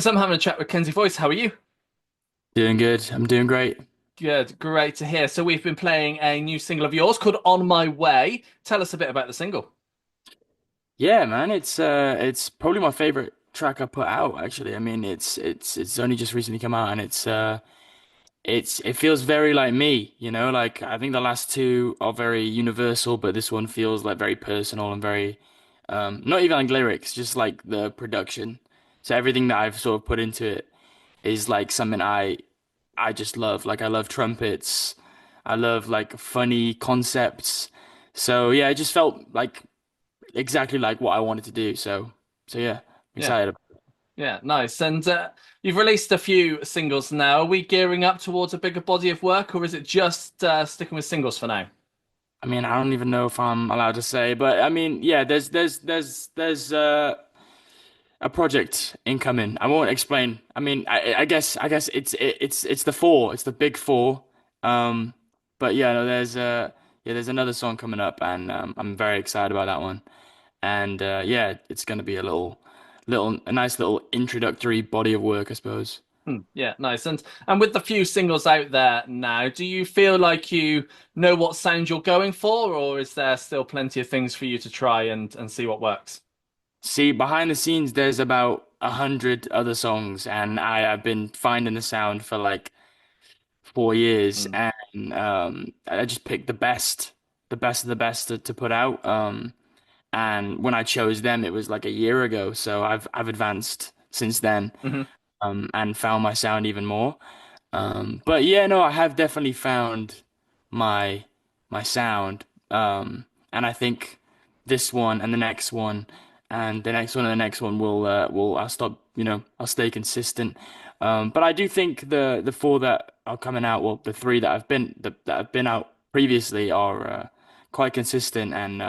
So I'm having a chat with Kenzie Voice. How are you? Doing good. I'm doing great. Good, great to hear. So we've been playing a new single of yours called On My Way. Tell us a bit about the single. Yeah, man, it's probably my favorite track I put out actually. I mean, it's only just recently come out and it feels very like me, you know? Like I think the last two are very universal, but this one feels like very personal and very not even like lyrics, just like the production. So everything that I've sort of put into it is like something I just love. Like I love trumpets. I love like funny concepts. So yeah, it just felt like exactly like what I wanted to do. So yeah, I'm Yeah, excited. yeah, nice. And you've released a few singles now. Are we gearing up towards a bigger body of work, or is it just sticking with singles for now? I mean, I don't even know if I'm allowed to say, but I mean, yeah, there's a project incoming. I won't explain. I mean, I guess it's the four. It's the big four. Um, but yeah, no, there's another song coming up, and I'm very excited about that one. And yeah, it's gonna be a nice little introductory body of work, I suppose. Yeah, nice. And with the few singles out there now, do you feel like you know what sound you're going for, or is there still plenty of things for you to try and see what works? See, behind the scenes, there's about 100 other songs, and I have been finding the sound for like 4 years, Mm. and I just picked the best of the best to put out. And when I chose them, it was like a year ago, so I've advanced since then, Hmm. and found my sound even more. But yeah, no, I have definitely found my my sound. And I think this one and the next one and the next one and the next one will I'll stop, I'll stay consistent. But I do think the four that are coming out, well, the three that have been out previously are quite consistent, and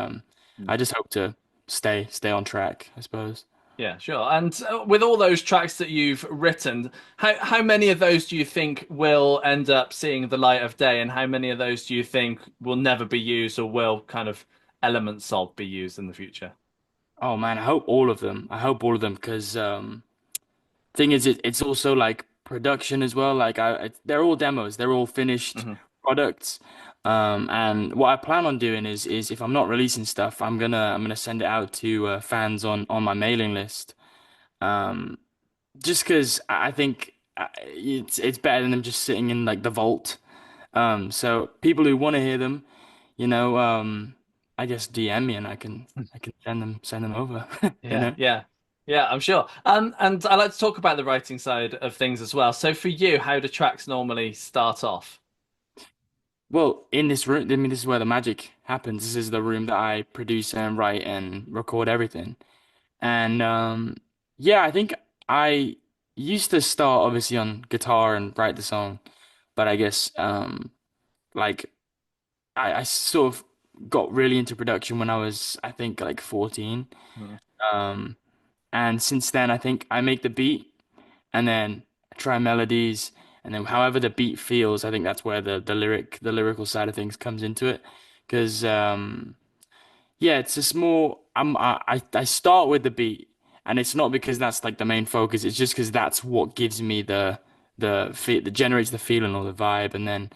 I just hope to stay on track, I suppose. Yeah, sure. And with all those tracks that you've written, how many of those do you think will end up seeing the light of day, and how many of those do you think will never be used or will kind of elements of be used in the future? Oh man, I hope all of them. I hope all of them because thing is, it's also like production as well. Like they're all demos. They're all finished Hmm. products. And what I plan on doing is if I'm not releasing stuff, I'm gonna send it out to fans on my mailing list. Um, just because I think it's better than them just sitting in like the vault. So people who want to hear them, you know, I guess DM me and I can send them over. You Yeah, know. yeah, yeah, I'm sure. And I like to talk about the writing side of things as well. So for you, how do tracks normally start off? Well, in this room, I mean, this is where the magic happens. This is the room that I produce and write and record everything. And yeah, I think I used to start obviously on guitar and write the song, but I guess like I sort of got really into production when I was, I think, like 14. Mhm. Um, and since then, I think I make the beat and then I try melodies, and then however the beat feels, I think that's where the lyrical side of things comes into it. Because yeah, it's just more I start with the beat, and it's not because that's like the main focus. It's just because that's what gives me that generates the feeling or the vibe, and then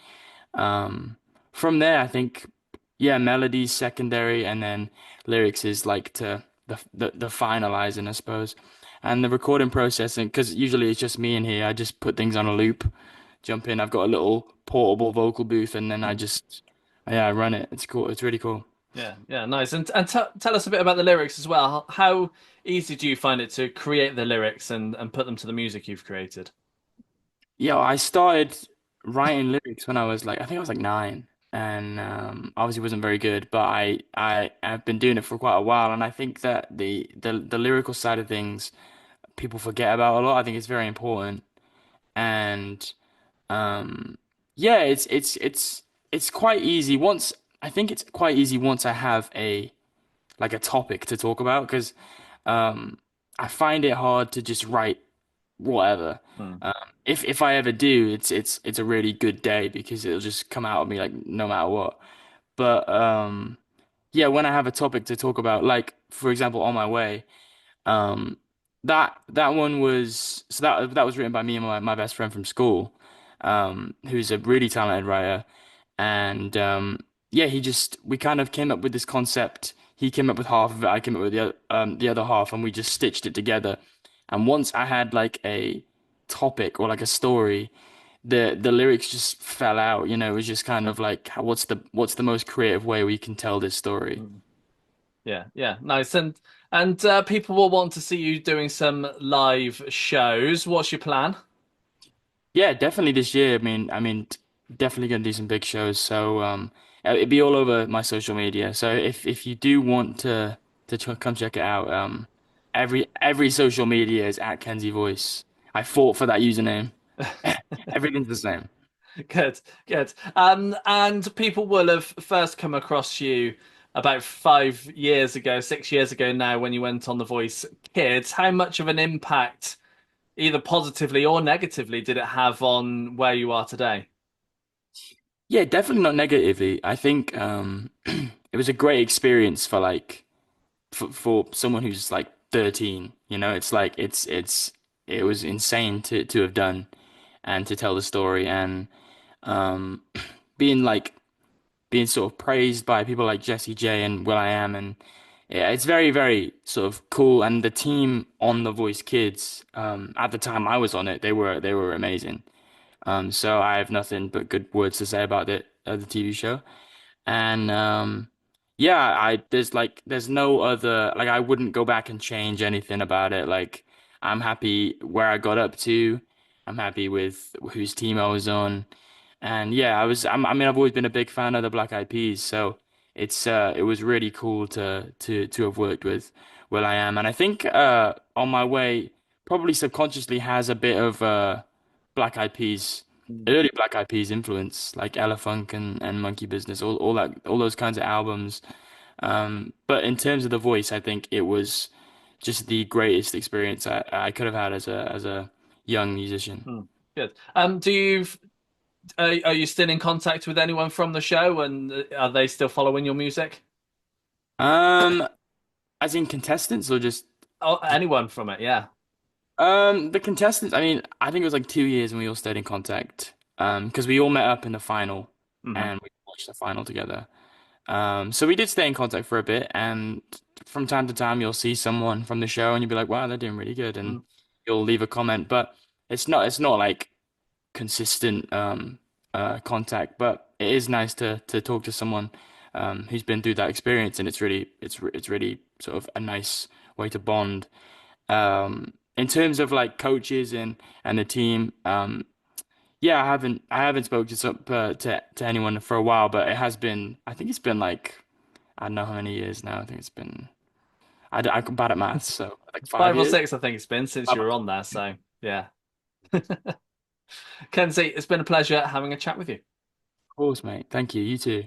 um from there, I think yeah, melody's secondary, and then lyrics is like to the finalizing, I suppose. And the recording processing, because usually it's just me in here, I just put things on a loop, jump in. I've got a little portable vocal booth, and then yeah, I run it. It's cool. It's really cool. Yeah, yeah, nice. And t tell us a bit about the lyrics as well. How easy do you find it to create the lyrics and put them to the music you've created? Yeah, I started writing lyrics when I was like, I think I was like 9, and obviously wasn't very good, but I have been doing it for quite a while, and I think that the lyrical side of things people forget about a lot. I think it's very important, and um, yeah, it's quite easy once. I think it's quite easy once I have a topic to talk about because um, I find it hard to just write whatever. Hmm. Um, if I ever do, it's a really good day because it'll just come out of me like no matter what. But yeah, when I have a topic to talk about, like for example, on my way, um, that one was so that was written by me and my best friend from school, who's a really talented writer, and yeah, we kind of came up with this concept. He came up with half of it, I came up with the other half, and we just stitched it together. And once I had like a topic or like a story, the lyrics just fell out. It was just kind of like, what's the most creative way we can tell this story? Mm. Yeah, yeah, nice. And people will want to see you doing some live shows. What's your plan? Yeah, definitely this year. Definitely gonna do some big shows. So it'd be all over my social media. So if you do want to come check it out, every social media is at Kenzie Voice. I fought for that username. Everything's the same. Good, good. And people will have first come across you about 5 years ago, 6 years ago now, when you went on The Voice Kids. How much of an impact, either positively or negatively, did it have on where you are today? Yeah, definitely not negatively. I think it was a great experience for for someone who's like 13. It's like it was insane to have done and to tell the story and um being being sort of praised by people like Jesse J and Will.I.am, and yeah, it's very, very sort of cool. And the team on The Voice Kids, at the time I was on it, they were amazing. So I have nothing but good words to say about the TV show. And yeah, I there's no other, like, I wouldn't go back and change anything about it. Like, I'm happy where I got up to. I'm happy with whose team I was on. And yeah, I mean, I've always been a big fan of the Black Eyed Peas, so it was really cool to have worked with Will.I.am. And I think on my way, probably subconsciously has a bit of Black Eyed Peas, Mm. early Black Eyed Peas influence, like Ella Funk and Monkey Business, all those kinds of albums. But in terms of the voice, I think it was just the greatest experience I could have had as a young musician. Hmm. Good. Do you are you still in contact with anyone from the show, and are they still following your music? Um, as in contestants or just Oh, anyone from it? Yeah. the contestants, I mean, I think it was like 2 years and we all stayed in contact. Because we all met up in the final Hmm. and we watched the final together. So we did stay in contact for a bit, and from time to time you'll see someone from the show and you'll be like, wow, they're doing really good, and you'll leave a comment, but it's not like consistent contact, but it is nice to talk to someone who's been through that experience, and it's really sort of a nice way to bond. In terms of like coaches and the team, yeah, I haven't spoken to anyone for a while, but it has been, I think it's been like, I don't know how many years now. I think it's been, I'm bad at maths, so like 5 years. 5 or 6, I think it's been since you Of were on there. So yeah. Kenzie, it's been a pleasure having a chat with you. course, mate. Thank you. You too.